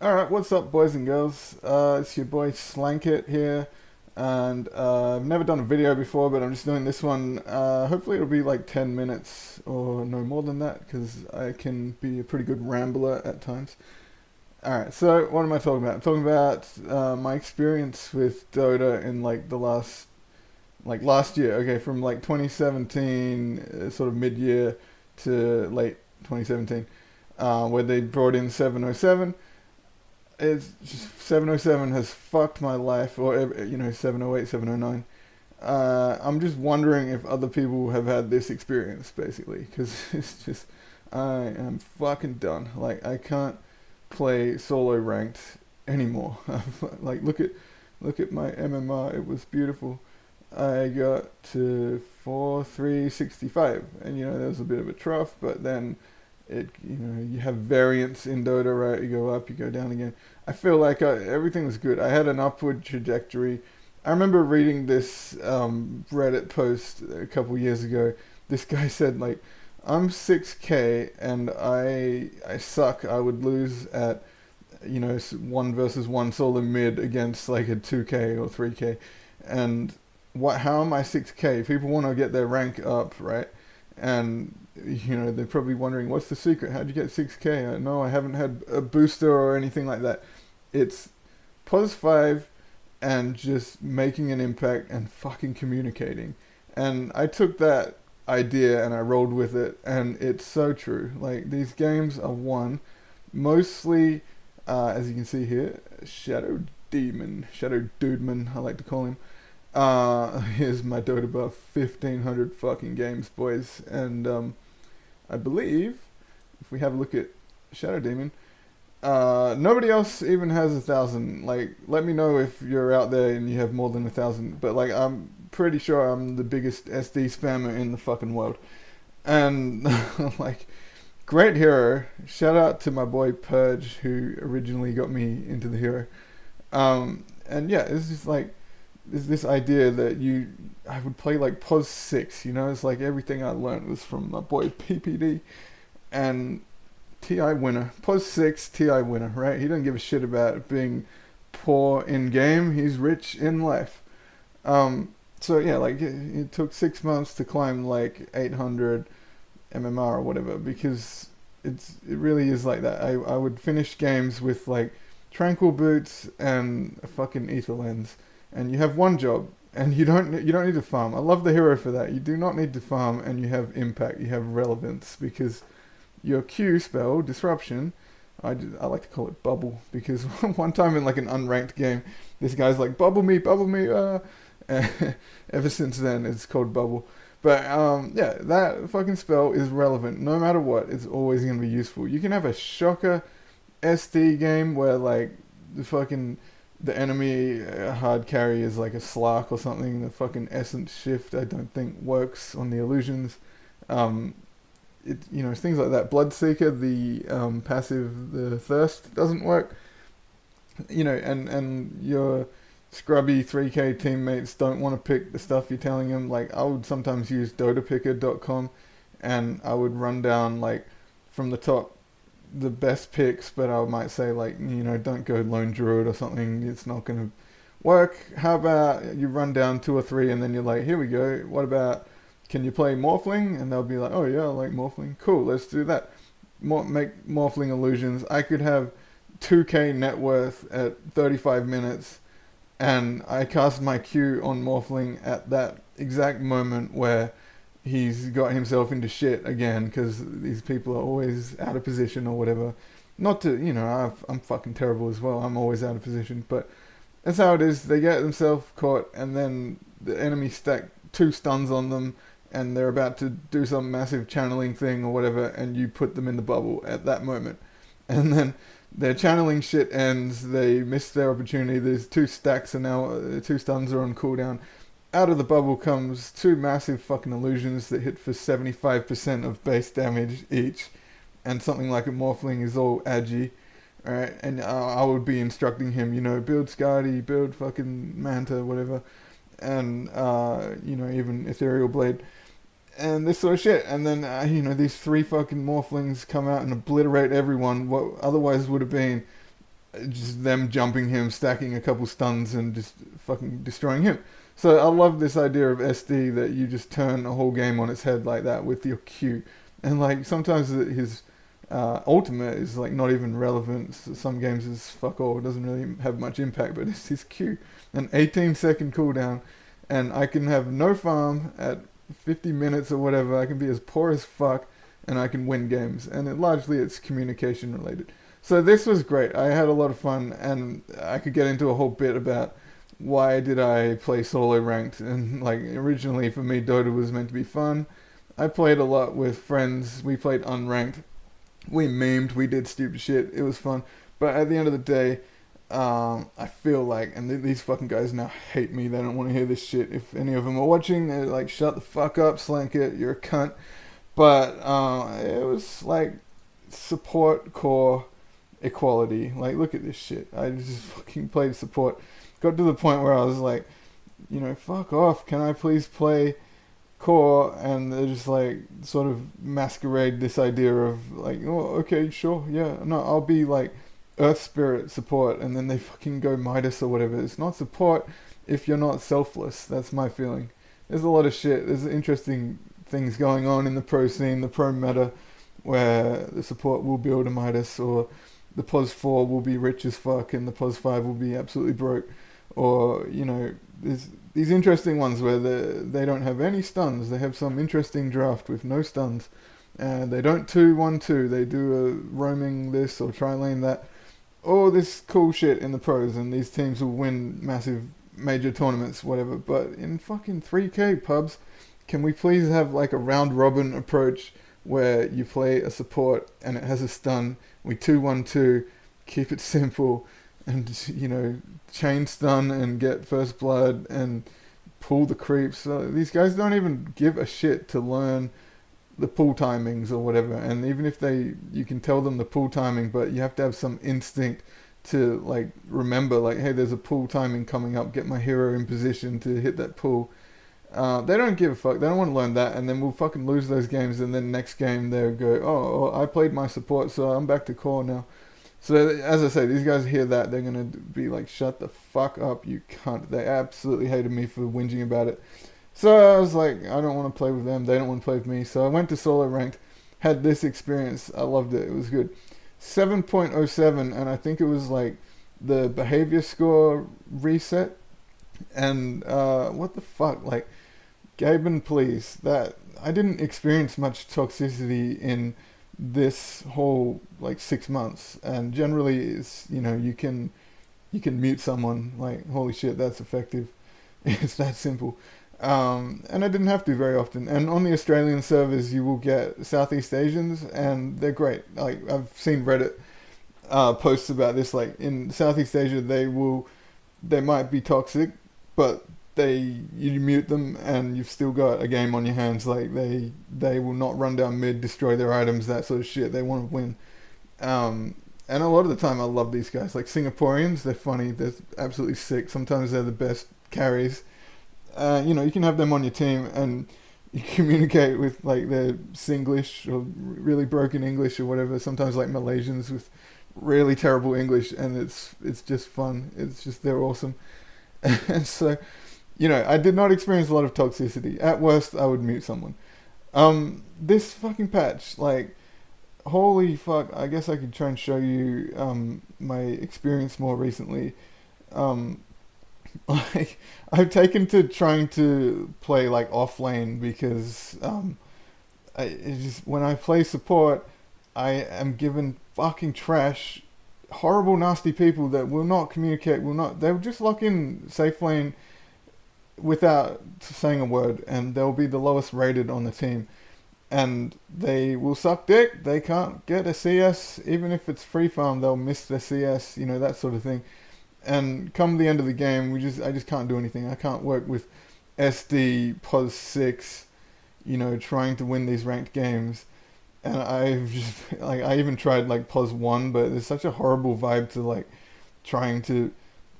Alright, what's up, boys and girls? It's your boy Slankit here, and I've never done a video before, but I'm just doing this one. Hopefully, it'll be like 10 minutes or no more than that, because I can be a pretty good rambler at times. Alright, so what am I talking about? I'm talking about my experience with Dota in like last year, okay, from like 2017, sort of mid year to late 2017, where they brought in 707. It's just 707 has fucked my life, or 708, 709. I'm just wondering if other people have had this experience, basically, because it's just I am fucking done. Like I can't play solo ranked anymore. Like look at my MMR. It was beautiful. I got to 4,365, and there was a bit of a trough, but then you have variance in Dota, right? You go up, you go down again. I feel like everything was good. I had an upward trajectory. I remember reading this Reddit post a couple years ago. This guy said like, I'm 6K and I suck. I would lose at one versus one solo mid against like a 2K or 3K, and what? How am I 6K? People want to get their rank up, right? And they're probably wondering, what's the secret? How'd you get 6K? No, I haven't had a booster or anything like that. It's pos 5 and just making an impact and fucking communicating. And I took that idea and I rolled with it, and it's so true. Like, these games are won mostly, as you can see here, Shadow Dudeman, I like to call him. Here's my Dota buff, 1,500 fucking games, boys. And I believe, if we have a look at Shadow Demon, nobody else even has 1,000. Like, let me know if you're out there and you have more than 1,000. But like, I'm pretty sure I'm the biggest SD spammer in the fucking world. And like, great hero. Shout out to my boy Purge, who originally got me into the hero. And yeah, it's just like, there's this idea that I would play like pos 6. It's like everything I learned was from my boy PPD, and TI winner, pos 6 TI winner, right? He doesn't give a shit about being poor in game. He's rich in life. So yeah, like it took 6 months to climb like 800 MMR or whatever, because it really is like that. I would finish games with like tranquil boots and a fucking ether lens, and you have one job, and you don't need to farm. I love the hero for that. You do not need to farm, and you have impact, you have relevance, because your Q spell, disruption, I like to call it bubble, because one time in like an unranked game, this guy's like, bubble me, ever since then it's called bubble. But yeah, that fucking spell is relevant no matter what. It's always going to be useful. You can have a shocker SD game where like the enemy hard carry is like a Slark or something. The fucking essence shift I don't think works on the illusions. It's things like that. Bloodseeker, the passive, the thirst doesn't work. And your scrubby 3K teammates don't want to pick the stuff you're telling them. Like, I would sometimes use dotapicker.com, and I would run down like from the top the best picks, but I might say like, don't go lone druid or something. It's not gonna work. How about you run down two or three, and then you're like, here we go. What about, can you play morphling? And they'll be like, oh yeah, I like morphling. Cool, let's do that. Make morphling illusions. I could have 2k net worth at 35 minutes, and I cast my Q on morphling at that exact moment where he's got himself into shit again, because these people are always out of position or whatever. Not to, I'm fucking terrible as well. I'm always out of position, but that's how it is. They get themselves caught, and then the enemy stack two stuns on them, and they're about to do some massive channeling thing or whatever, and you put them in the bubble at that moment. And then their channeling shit ends, they miss their opportunity. There's two stacks, and now two stuns are on cooldown. Out of the bubble comes two massive fucking illusions that hit for 75% of base damage each, and something like a morphling is all agi, right? And I would be instructing him, build Skadi, build fucking Manta, whatever, and even Ethereal Blade, and this sort of shit. And then these three fucking morphlings come out and obliterate everyone. What otherwise would have been just them jumping him, stacking a couple stuns, and just fucking destroying him. So I love this idea of SD that you just turn a whole game on its head like that with your Q, and like sometimes his ultimate is like not even relevant. So some games is fuck all, it doesn't really have much impact, but it's his Q, an 18-second cooldown, and I can have no farm at 50 minutes or whatever. I can be as poor as fuck, and I can win games, and largely it's communication related. So this was great. I had a lot of fun, and I could get into a whole bit about why did I play solo ranked. And like originally for me, Dota was meant to be fun. I played a lot with friends. We played unranked. We memed. We did stupid shit. It was fun. But at the end of the day, I feel like, and these fucking guys now hate me. They don't want to hear this shit. If any of them are watching, they're like, "Shut the fuck up, Slanket. You're a cunt." But it was like support core equality. Like, look at this shit. I just fucking played support. Got to the point where I was like, fuck off. Can I please play core? And they just like sort of masquerade this idea of like, oh, okay, sure, yeah, no, I'll be like Earth Spirit support, and then they fucking go Midas or whatever. It's not support if you're not selfless. That's my feeling. There's a lot of shit. There's interesting things going on in the pro scene, the pro meta, where the support will build a Midas, or the POS 4 will be rich as fuck, and the POS 5 will be absolutely broke. Or, there's these interesting ones where they don't have any stuns. They have some interesting draft with no stuns. And they don't 2-1-2. They do a roaming this or tri-lane that. All this cool shit in the pros, and these teams will win massive major tournaments, whatever. But in fucking 3K pubs, can we please have like a round robin approach where you play a support and it has a stun? We 2-1-2, keep it simple, and chain stun and get first blood and pull the creeps. So these guys don't even give a shit to learn the pull timings or whatever. And even if you can tell them the pull timing, but you have to have some instinct to like remember, like, hey, there's a pull timing coming up. Get my hero in position to hit that pull. They don't give a fuck. They don't want to learn that, and then we'll fucking lose those games. And then next game they'll go, oh, I played my support, so I'm back to core now. So as I say, these guys hear that, they're gonna be like, shut the fuck up, you cunt. They absolutely hated me for whinging about it. So I was like, I don't want to play with them. They don't want to play with me. So I went to solo ranked, had this experience. I loved it. It was good. 7.07, and I think it was like the behavior score reset. And what the fuck, like, Gaben, please, that I didn't experience much toxicity in this whole like 6 months, and generally it's you can mute someone. Like, holy shit, that's effective. It's that simple. And I didn't have to very often. And on the Australian servers, you will get Southeast Asians, and they're great. Like, I've seen Reddit posts about this. Like, in Southeast Asia, they might be toxic, but you mute them and you've still got a game on your hands. Like, they will not run down mid, destroy their items, that sort of shit. They want to win. And a lot of the time I love these guys. Like, Singaporeans, they're funny, they're absolutely sick. Sometimes they're the best carries. You can have them on your team and you communicate with like their Singlish or really broken English or whatever. Sometimes like Malaysians with really terrible English, and it's just fun. It's just, they're awesome. And so, I did not experience a lot of toxicity. At worst, I would mute someone. This fucking patch, like, holy fuck, I guess I could try and show you my experience more recently. Like, I've taken to trying to play like off lane because when I play support, I am given fucking trash, horrible, nasty people that will not communicate, they'll just lock in safe lane without saying a word, and they'll be the lowest rated on the team, and they will suck dick. They can't get a CS, even if it's free farm, they'll miss their CS, that sort of thing. And come the end of the game, I just can't do anything. I can't work with SD, POS 6, trying to win these ranked games. And I've just, like, I even tried like POS 1, but there's such a horrible vibe to like trying to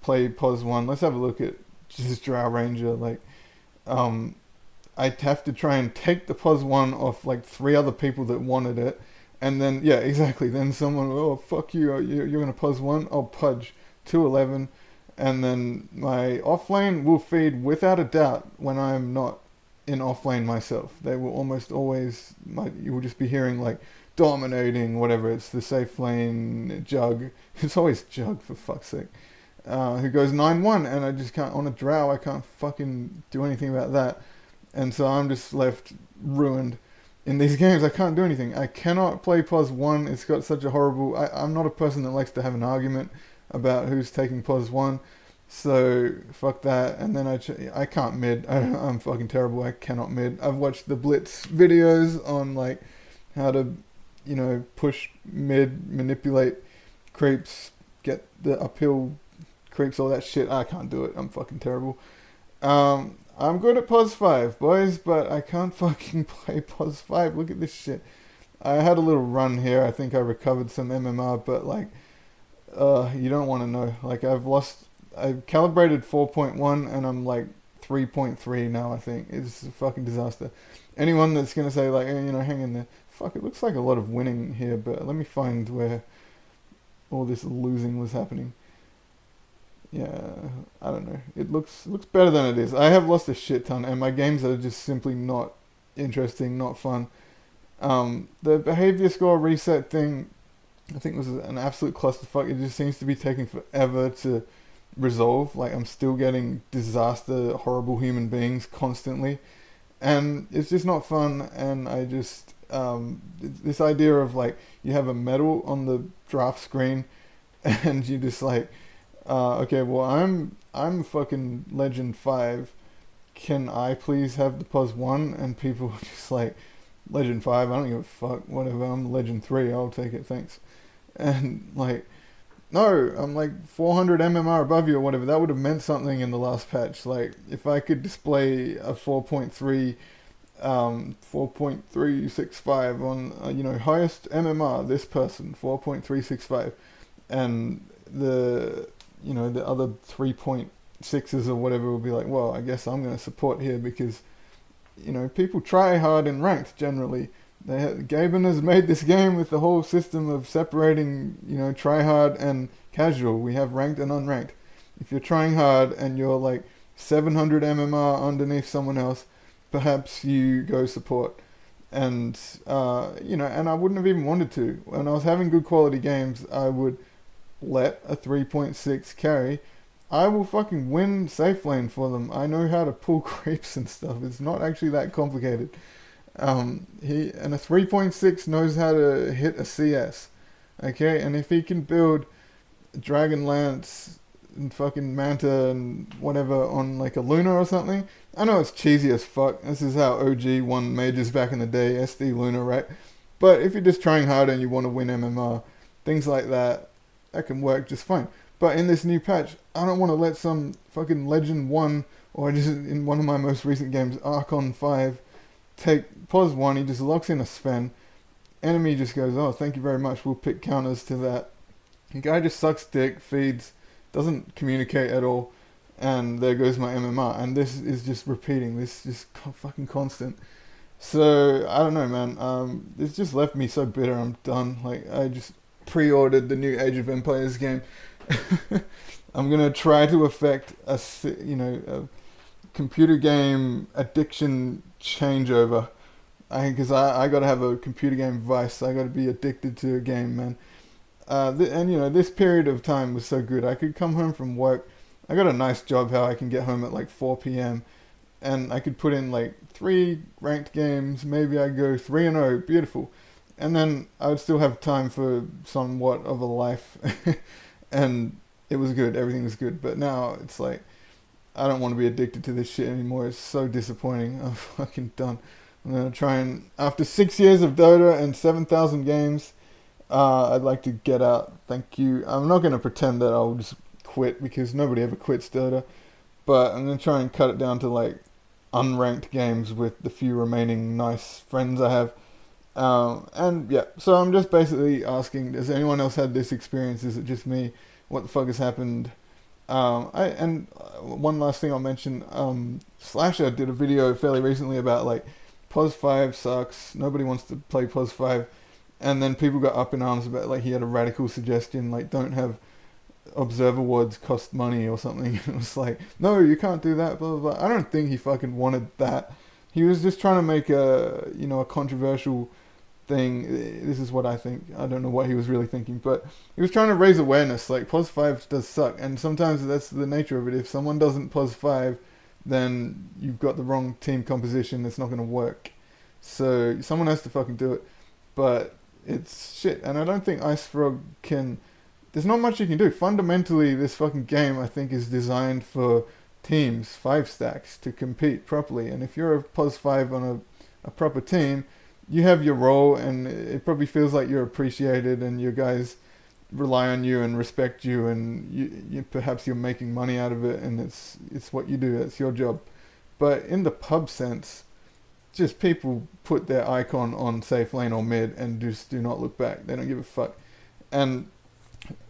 play POS 1. Let's have a look at just Drow Ranger. Like, I'd have to try and take the POS 1 off like 3 other people that wanted it, And then, yeah, exactly. Then someone, oh, fuck you, you're going to pause one, I'll pudge 211. And then my off lane will feed without a doubt when I'm not in off lane myself. They will almost always, you will just be hearing like dominating, whatever, it's the safe lane, Jug. It's always Jug, for fuck's sake. Who goes 9-1, and I just can't, on a drow, I can't fucking do anything about that. And so I'm just left ruined in these games. I can't do anything. I cannot play pos 1. It's got such a horrible... I'm not a person that likes to have an argument about who's taking pos 1. So, fuck that. And then I can't mid. I'm fucking terrible. I cannot mid. I've watched the Blitz videos on, like, how to, push mid, manipulate creeps, get the uphill creeps, all that shit. I can't do it. I'm fucking terrible. I'm good at pos 5, boys, but I can't fucking play pos 5. Look at this shit. I had a little run here. I think I recovered some MMR, but, like, you don't want to know. Like, I've calibrated 4.1 and I'm like 3.3 now, I think. It's a fucking disaster. Anyone that's going to say, like, hang in there. Fuck, it looks like a lot of winning here, but let me find where all this losing was happening. Yeah, I don't know. It looks better than it is. I have lost a shit ton, and my games are just simply not interesting, not fun. The behavior score reset thing, I think, was an absolute clusterfuck. It just seems to be taking forever to resolve. Like, I'm still getting disaster, horrible human beings constantly, and it's just not fun. And I just this idea of, like, you have a medal on the draft screen, and you just like, okay, well, I'm fucking Legend 5. Can I please have the pos 1? And people are just like, Legend 5, I don't give a fuck, whatever, I'm Legend 3, I'll take it, thanks. And, like, no, I'm like 400 MMR above you or whatever. That would have meant something in the last patch. Like, if I could display a 4.365 on, highest MMR, this person, 4.365, and the other 3.6s or whatever will be like, well, I guess I'm going to support here because, people try hard in ranked generally. Gaben has made this game with the whole system of separating, try hard and casual. We have ranked and unranked. If you're trying hard and you're like 700 MMR underneath someone else, perhaps you go support. And, and I wouldn't have even wanted to. When I was having good quality games, I would let a 3.6 carry. I will fucking win safe lane for them. I know how to pull creeps and stuff. It's not actually that complicated. A 3.6 knows how to hit a CS. Okay, and if he can build Dragon Lance and fucking Manta and whatever on like a Luna or something, I know it's cheesy as fuck. This is how OG won majors back in the day, SD Luna, right? But if you're just trying hard and you want to win MMR, things like that can work just fine. But in this new patch, I don't want to let some fucking Legend 1, or just in one of my most recent games, Archon 5, take pos 1, he just locks in a Sven. Enemy just goes, oh, thank you very much, we'll pick counters to that. The guy just sucks dick, feeds, doesn't communicate at all, and there goes my MMR. And this is just repeating, this is just fucking constant. So, I don't know, man. It's just left me so bitter, I'm done. Like, I just pre-ordered the new Age of Empires game. I'm gonna try to affect a computer game addiction changeover. Because I gotta have a computer game vice. I gotta be addicted to a game, man. This period of time was so good. I could come home from work. I got a nice job how I can get home at like 4 p.m. and I could put in like 3 ranked games. Maybe I go 3-0, beautiful. And then I would still have time for somewhat of a life. And it was good, everything was good. But now it's like, I don't want to be addicted to this shit anymore. It's so disappointing. I'm fucking done. I'm going to try and, after 6 years of Dota and 7,000 games, I'd like to get out. Thank you. I'm not going to pretend that I'll just quit, because nobody ever quits Dota. But I'm going to try and cut it down to like unranked games with the few remaining nice friends I have. And yeah, so I'm just basically asking, has anyone else had this experience? Is it just me? What the fuck has happened? One last thing I'll mention, Slasher did a video fairly recently about like pos 5 sucks, nobody wants to play pos 5, And then people got up in arms about, like, he had a radical suggestion, like, don't have observer wards cost money or something. It was like, no, you can't do that, blah, blah, blah. I don't think he fucking wanted that. He was just trying to make a, you know, a controversial thing. This is what I think. I don't know what he was really thinking, but he was trying to raise awareness. Like, POS 5 does suck, and sometimes that's the nature of it. If someone doesn't POS 5, then you've got the wrong team composition. It's not going to work. So someone has to fucking do it. But it's shit, and I don't think Ice Frog can. There's not much you can do. Fundamentally, this fucking game, I think, is designed for teams, 5 stacks, to compete properly. And if you're a POS 5 on a proper team, you have your role, and it probably feels like you're appreciated, and your guys rely on you and respect you, and you perhaps you're making money out of it, and it's what you do. It's your job. But in the pub sense, just people put their icon on safe lane or mid and just do not look back. They don't give a fuck. And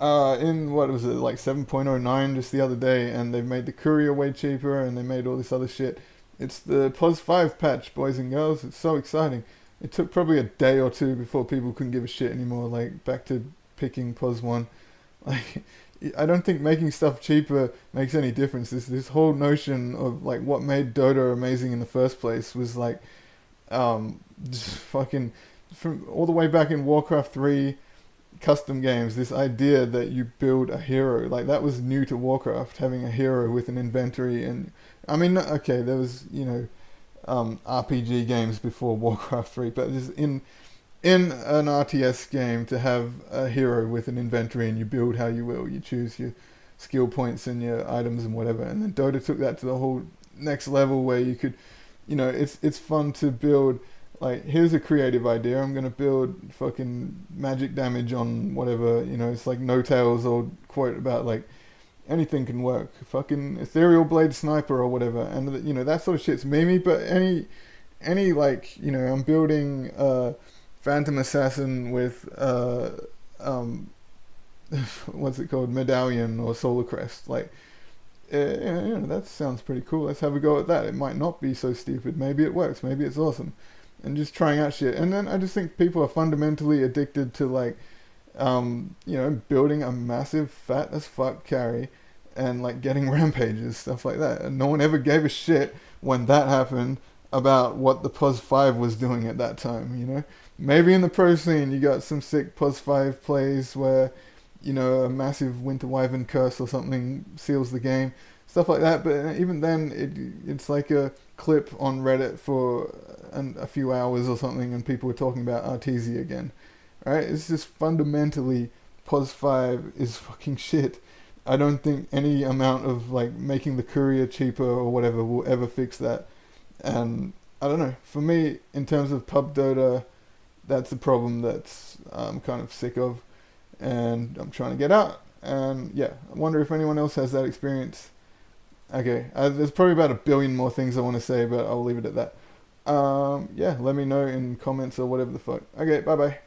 in what was it, like 7.09 just the other day, and they've made the courier way cheaper, and they made all this other shit. It's the POS 5 patch, boys and girls. It's so exciting. It took probably a day or two before people couldn't give a shit anymore. Like, back to picking POS 1. Like, I don't think making stuff cheaper makes any difference. This whole notion of, like, what made Dota amazing in the first place was, like, just fucking, from all the way back in Warcraft 3 custom games, this idea that you build a hero, like, that was new to Warcraft, having a hero with an inventory. And I mean, okay, there was, you know, RPG games before Warcraft 3, but just in an RTS game, to have a hero with an inventory, and you build how you will, you choose your skill points and your items and whatever. And then Dota took that to the whole next level, where you could, you know, it's fun to build. Like, here's a creative idea. I'm gonna build fucking magic damage on whatever. You know, it's like No Tail's old quote about, like, anything can work. Fucking ethereal blade sniper or whatever. And, you know, that sort of shit's memey. But any like, you know, I'm building Phantom Assassin with what's it called, Medallion or Solar Crest. Like, you know, that sounds pretty cool. Let's have a go at that. It might not be so stupid. Maybe it works. Maybe it's awesome. And just trying out shit. And then I just think people are fundamentally addicted to, like, you know, building a massive fat as fuck carry and, like, getting rampages, stuff like that. And no one ever gave a shit when that happened about what the POS 5 was doing at that time, you know? Maybe in the pro scene you got some sick POS 5 plays where, you know, a massive Winter Wyvern curse or something seals the game, stuff like that. But even then, it's like a clip on Reddit for a few hours or something, and people were talking about Artesia again, right? It's just fundamentally, POS 5 is fucking shit. I don't think any amount of, like, making the courier cheaper or whatever will ever fix that. And I don't know, for me, in terms of pub Dota, that's a problem that's I'm kind of sick of, and I'm trying to get out. And yeah, I wonder if anyone else has that experience. Okay, there's probably about 1 billion more things I want to say, but I'll leave it at that. Yeah, let me know in comments or whatever the fuck. Okay, bye bye.